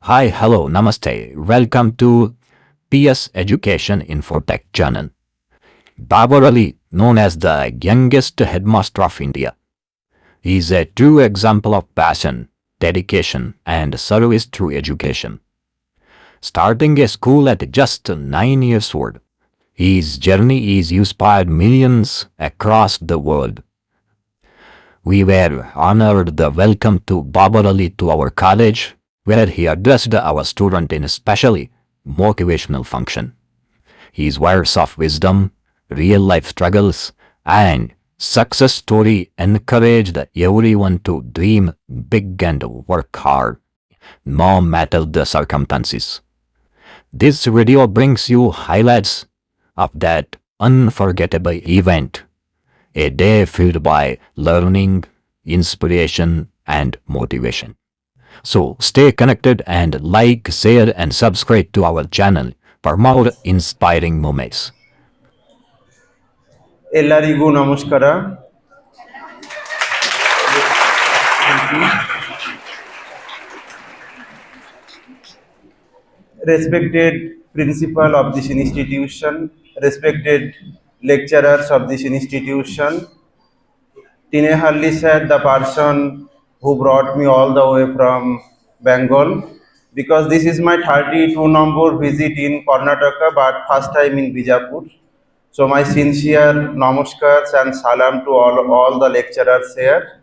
Hi, hello, namaste. Welcome to PS Education Infotech channel. Babar Ali, known as the youngest headmaster of India, is a true example of passion, dedication, and service through education. Starting a school at just 9 years old, his journey is inspired millions across the world. We were honored the welcome to Babar Ali to our college, where he addressed our student in a specially motivational function. His words of wisdom, real life struggles, and success story encouraged everyone to dream big and work hard, no matter the circumstances. This video brings you highlights of that unforgettable event, a day filled by learning, inspiration, and motivation. So stay connected and like, share, and subscribe to our channel for more inspiring moments. ಎಲ್ಲರಿಗೂ ನಮಸ್ಕಾರ. Respected principal of this institution, respected lecturers of this institution, Tinehalli said the person who brought me all the way from Bengal, because this is my 32 number visit in Karnataka, but first time in Bijapur. So my sincere namaskars and salam to all the lecturers here,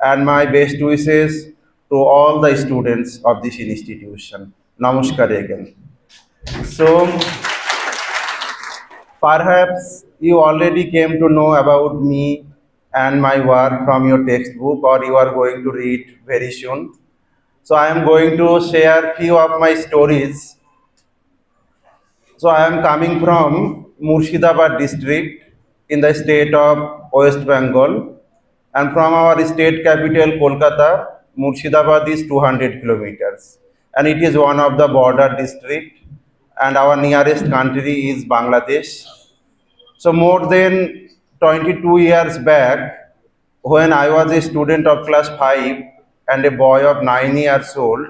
and my best wishes to all the students of this institution. Namaskar again. So perhaps you already came to know about me and my work from your textbook, or you are going to read very soon. So I am going to share few of my stories. So I am coming from Murshidabad district in the state of West Bengal, and from our state capital Kolkata, Murshidabad is 200 kilometers, and it is one of the border district, and our nearest country is Bangladesh. So more than 22 years back, when I was a student of class 5 and a boy of 9 years old,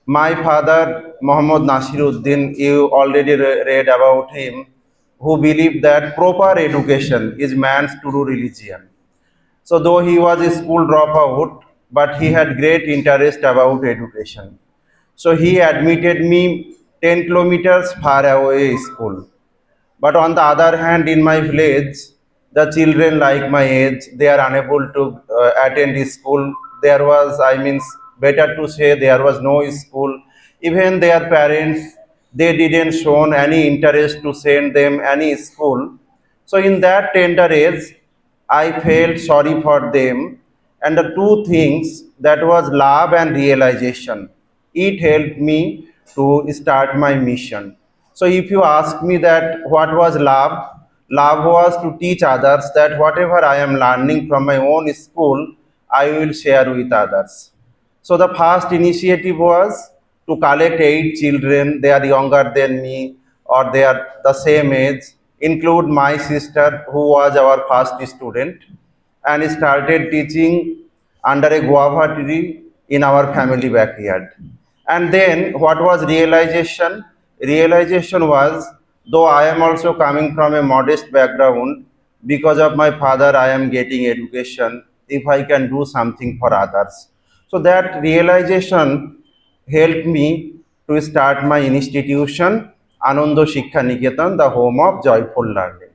my father, Muhammad Nasiruddin, you already read about him, who believed that proper education is man's true religion. So though he was a school dropout, but he had great interest about education. So he admitted me 10 kilometers far away school. But on the other hand, in my village, the children like my age, they are unable to attend school. There was, better to say, there was no school. Even their parents, they didn't shown any interest to send them any school. So in that tender age, I felt sorry for them. And the two things, that was love and realization. It helped me to start my mission. So if you ask me that what was love, love was to teach others that whatever I am learning from my own school, I will share with others. So the first initiative was to collect 8 children. They are younger than me, or they are the same age, include my sister who was our first student, and started teaching under a guava tree in our family backyard. And then what was realization? Realization was, though I am also coming from a modest background, because of my father I am getting education, if I can do something for others. So that realization helped me to start my institution, Ananda Shiksha Niketan, the home of joyful learning.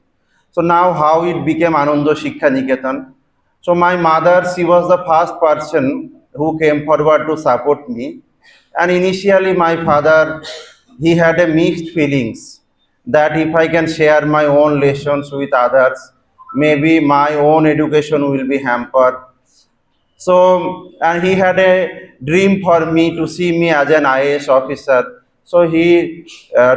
So now how it became Ananda Shiksha Niketan? So my mother, she was the first person who came forward to support me. And initially my father, he had a mixed feelings that if I can share my own lessons with others, maybe my own education will be hampered. So, and he had a dream for me to see me as an IAS officer. So he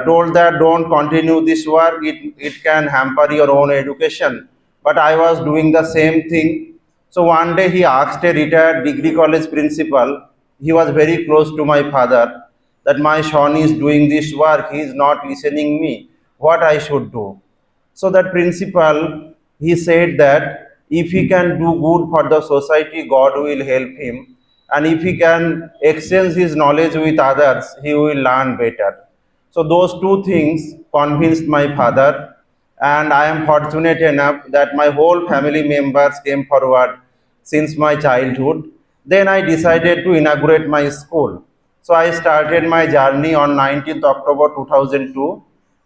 told that don't continue this work, it can hamper your own education. But I was doing the same thing. So one day he asked a retired degree college principal, he was very close to my father, that my son is doing this work, he is not listening me, what I should do. So that principal, he said that if he can do good for the society, God will help him. and if he can exchange his knowledge with others, he will learn better. So those two things convinced my father, and I am fortunate enough that my whole family members came forward since my childhood. Then I decided to inaugurate my school. So I started my journey on 19th October 2002,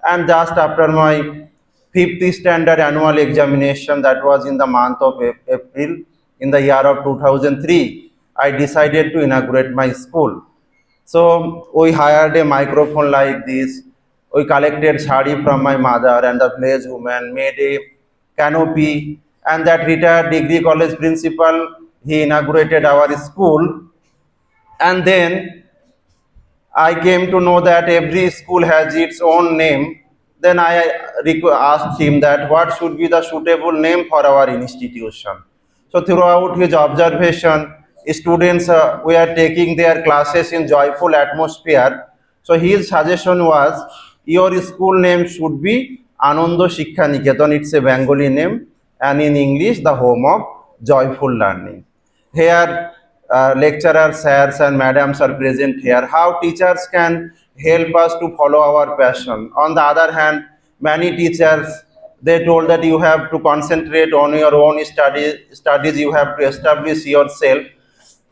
and just after my fifth standard annual examination, that was in the month of April in the year of 2003, I decided to inaugurate my school. So we hired a microphone like this. We collected sari from my mother and the village woman, made a canopy, and that retired degree college principal, he inaugurated our school. And then I came to know that every school has its own name. Then I asked him that what should be the suitable name for our institution. So throughout his observation, students were taking their classes in joyful atmosphere. So his suggestion was, your school name should be Anando Shiksha Niketan. It's a Bengali name, and in English, the home of joyful learning. Here, lecturers, sirs, and madams are present here. How teachers can help us to follow our passion. On the other hand, many teachers, they told that you have to concentrate on your own studies, you have to establish yourself.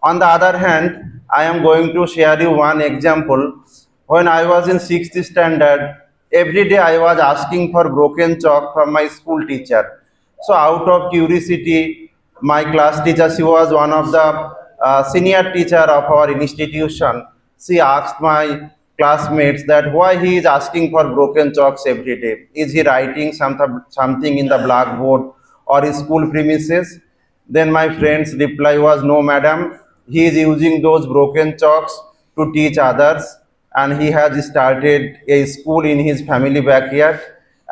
On the other hand, I am going to share you one example. When I was in sixth standard, every day I was asking for broken chalk from my school teacher. So out of curiosity, my class teacher, she was one of the senior teacher of our institution. She asked my classmates that why he is asking for broken chalks every day. Is he writing something in the blackboard or his school premises? Then my friend's reply was, no, madam, he is using those broken chalks to teach others, and he has started a school in his family backyard,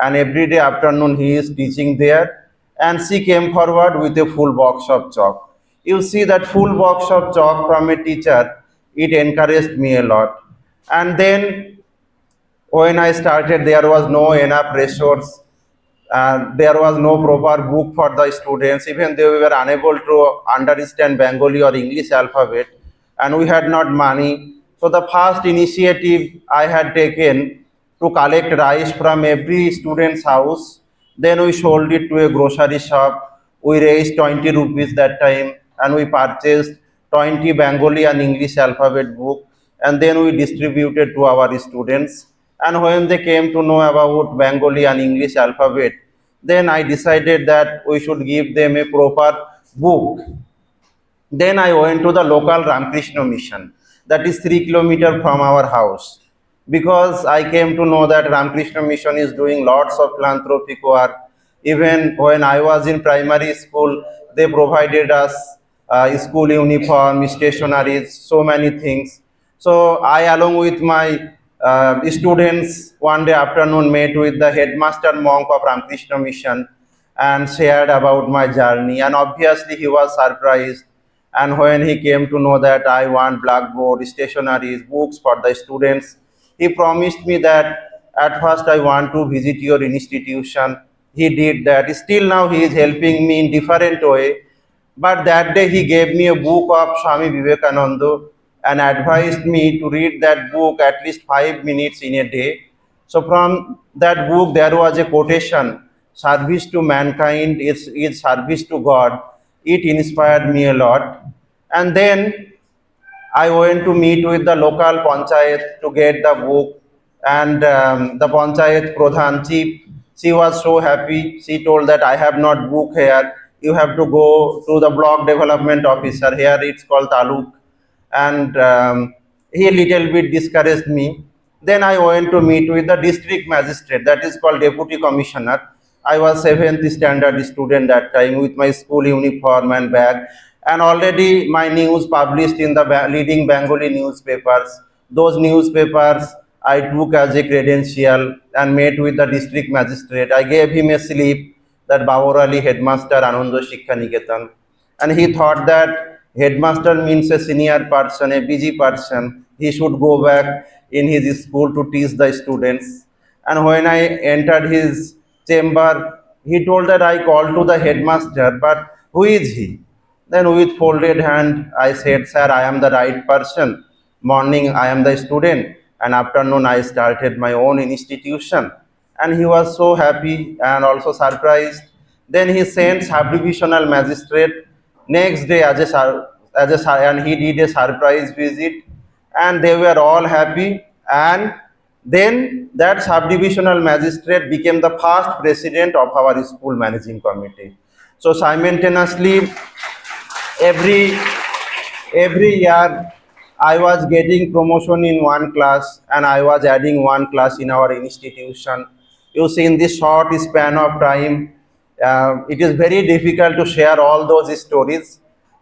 and every day afternoon he is teaching there. And she came forward with a full box of chalk. You see that full box of chalk from a teacher, it encouraged me a lot. And then when I started, there was no enough resource. There was no proper book for the students. Even they were unable to understand Bengali or English alphabet, and we had not money. So the first initiative I had taken to collect rice from every student's house. Then we sold it to a grocery shop. We raised 20 rupees that time, and we purchased 20 Bengali and English alphabet book, and then we distributed to our students. And when they came to know about Bengali and English alphabet, then I decided that we should give them a proper book. Then I went to the local Ramakrishna mission, that is 3 kilometers from our house, because I came to know that Ramakrishna mission is doing lots of philanthropic work. Even when I was in primary school, they provided us school uniform, stationaries, so many things. So I, along with my students, one day afternoon met with the headmaster monk of Ramakrishna mission and shared about my journey. And obviously, he was surprised. And when he came to know that I want blackboard, stationaries, books for the students, he promised me that at first I want to visit your institution. He did that. Still now he is helping me in different way. But that day he gave me a book of Swami Vivekananda and advised me to read that book at least 5 minutes in a day. So from that book there was a quotation, service to mankind is service to God. It inspired me a lot. And then I went to meet with the local panchayat to get the book, and the panchayat pradhan chief, she was so happy. She told that I have not book here. You have to go to the block development officer. Here it's called taluk, and he little bit discouraged me. Then I went to meet with the district magistrate, that is called deputy commissioner. I was seventh standard student that time with my school uniform and bag, and already my news published in the leading Bengali newspapers. Those newspapers I took as a credential and met with the district magistrate. I gave him a slip that Babar Ali Headmaster Ananda Shiksha Niketan, and he thought that headmaster means a senior person, a busy person. He should go back in his school to teach the students. And when I entered his chamber, he told that I called to the headmaster, but who is he? Then with folded hand, I said, Sir, I am the right person. Morning, I am the student. And afternoon, I started my own institution. And he was so happy and also surprised. Then he sent sub-divisional magistrate next day and he did a surprise visit and they were all happy. And then that sub-divisional magistrate became the first president of our school managing committee. So simultaneously, every every year I was getting promotion in one class and I was adding one class in our institution. You see, in this short span of time, it is very difficult to share all those stories.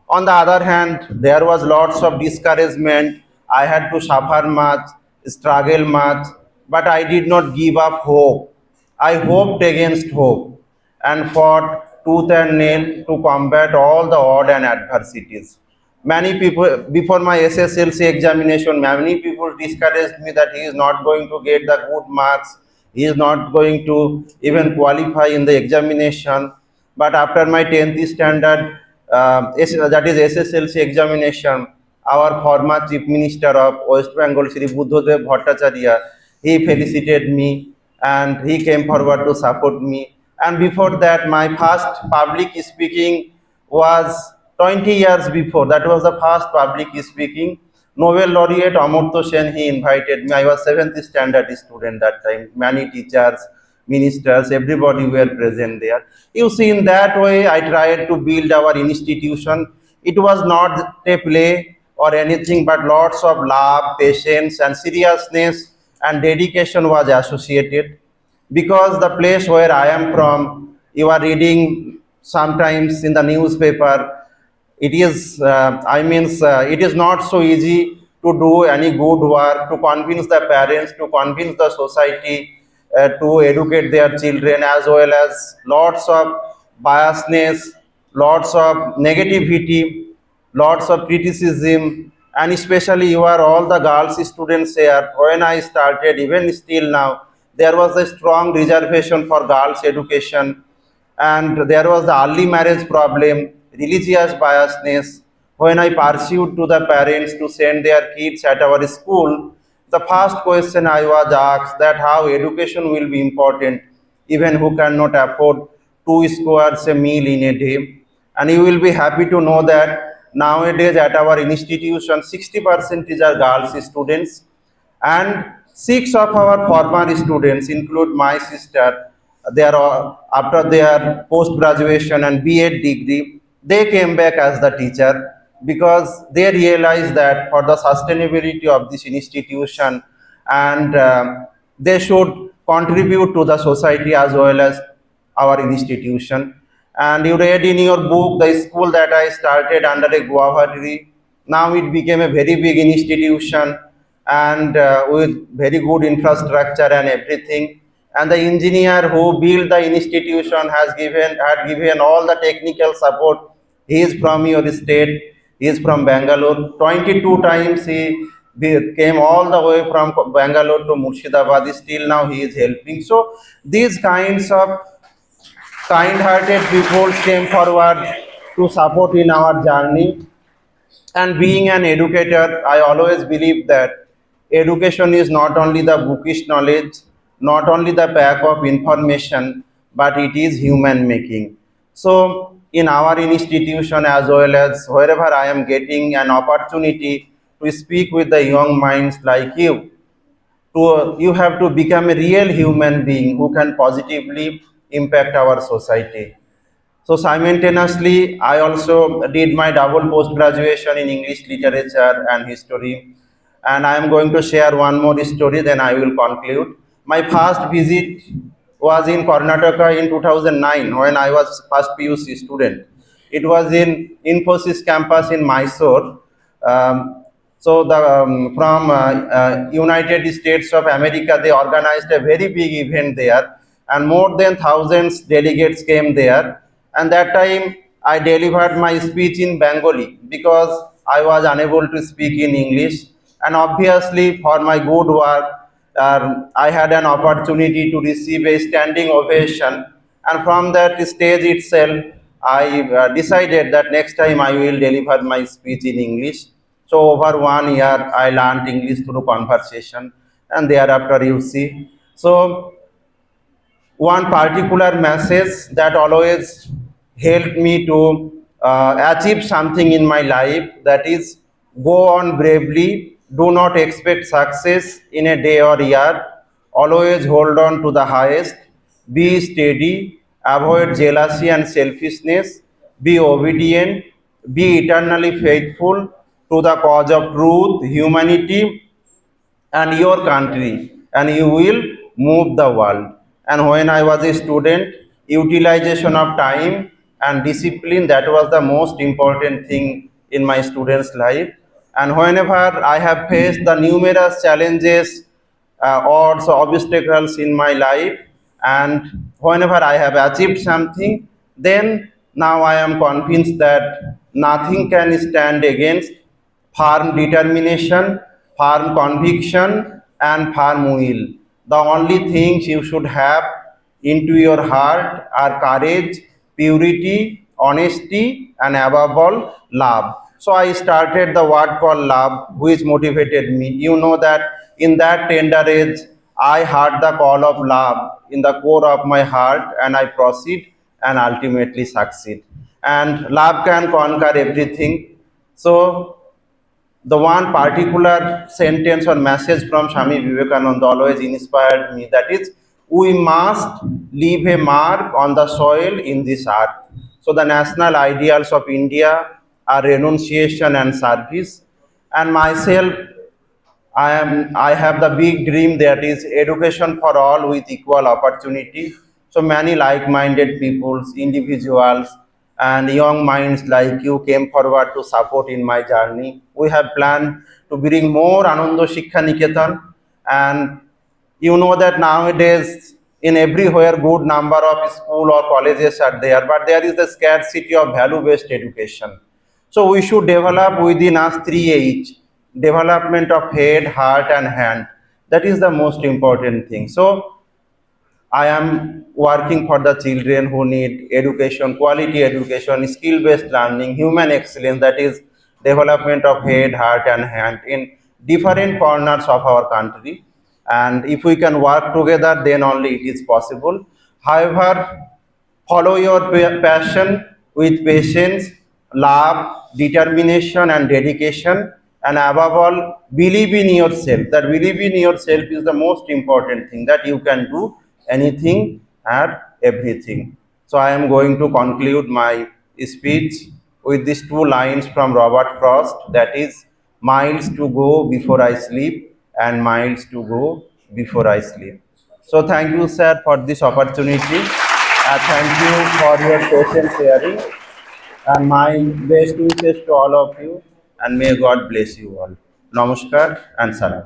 On the other hand, there was lots of discouragement. I had to suffer much, struggle much, but I did not give up hope. I hoped against hope and fought tooth and nail to combat all the odd and adversities. Many people, before my SSLC examination, many people discouraged me that he is not going to get the good marks, he is not going to even qualify in the examination. But after my 10th standard, that is SSLC examination, our former Chief Minister of West Bengal, Shri Buddhadev Bhattacharya, he felicited me and he came forward to support me. And before that, my first public speaking was 20 years before. That was the first public speaking. Nobel laureate Amartya Sen, he invited me. I was 7th standard student that time. Many teachers, ministers, everybody were present there. You see, in that way, I tried to build our institution. It was not a play or anything, but lots of love, patience, and seriousness and dedication was associated because the place where I am from, you are reading sometimes in the newspaper. It is, it is not so easy to do any good work, to convince the parents, to convince the society to educate their children, as well as lots of biasness, lots of negativity, lots of criticism, and especially you are all the girls students here. When I started, even still now, there was a strong reservation for girls education, and there was the early marriage problem, religious biasness. When I pursued to the parents to send their kids at our school, the first question I was asked that how education will be important, even who cannot afford 2 squares a meal in a day. And you will be happy to know that nowadays at our institution, 60% are girls students, and six of our former students, include my sister, they are after their post graduation and B.Ed degree, they came back as the teacher because they realized that for the sustainability of this institution and they should contribute to the society as well as our institution. And you read in your book the school that I started under a guava tree. Now it became a very big institution and with very good infrastructure and everything. And the engineer who built the institution had given all the technical support. He is from your state. He is from Bangalore. 22 times came all the way from Bangalore to Murshidabad. Still now he is helping. So these kinds of kind-hearted people came forward to support in our journey. And being an educator, I always believe that education is not only the bookish knowledge, not only the pack of information, but it is human making. So in our institution as well as wherever I am getting an opportunity to speak with the young minds like you have to become a real human being who can positively impact our society. So simultaneously, I also did my double post graduation in English literature and history. And I am going to share one more story, then I will conclude. My first visit was in Karnataka in 2009 when I was first PUC student. It was in Infosys campus in Mysore. From United States of America, they organized a very big event there, and more than thousands delegates came there. And that time I delivered my speech in Bengali because I was unable to speak in English. And obviously, for my good work, I had an opportunity to receive a standing ovation. And from that stage itself, I decided that next time I will deliver my speech in English. So over 1 year, I learned English through conversation, and thereafter you see. So one particular message that always helped me to achieve something in my life, that is, go on bravely, do not expect success in a day or year, always hold on to the highest, be steady, avoid jealousy and selfishness, be obedient, be eternally faithful to the cause of truth, humanity, and your country, and you will move the world. And when I was a student, utilization of time and discipline, that was the most important thing in my student's life. And whenever I have faced the numerous challenges, odds or obstacles in my life, and whenever I have achieved something, then now I am convinced that nothing can stand against firm determination, firm conviction, and firm will. The only things you should have into your heart are courage, purity, honesty, and above all, love. So I started the word called love, which motivated me. You know that in that tender age, I heard the call of love in the core of my heart, and I proceed and ultimately succeed. And love can conquer everything. So the one particular sentence or message from Swami Vivekananda always inspired me, that is, we must leave a mark on the soil in this earth. So, the national ideals of India are renunciation and service. And myself, I have the big dream, that is education for all with equal opportunity. So many like-minded peoples, individuals, and young minds like you came forward to support in my journey. We have planned to bring more Ananda Shiksha Niketan, and you know that nowadays in everywhere good number of school or colleges are there, but there is the scarcity of value-based education. So we should develop within us 3H: development of head, heart, and hand. That is the most important thing. So I am working for the children who need education, quality education, skill-based learning, human excellence, that is development of head, heart, and hand in different corners of our country. And if we can work together, then only it is possible. However, follow your passion with patience, love, determination, and dedication. And above all, believe in yourself. That believe in yourself is the most important thing, that you can do anything and everything. So, I am going to conclude my speech with these two lines from Robert Frost, that is, miles to go before I sleep, and miles to go before I sleep. So thank you, sir, for this opportunity. Thank you for your patient hearing, and my best wishes to all of you, and may God bless you all. Namaskar and salam.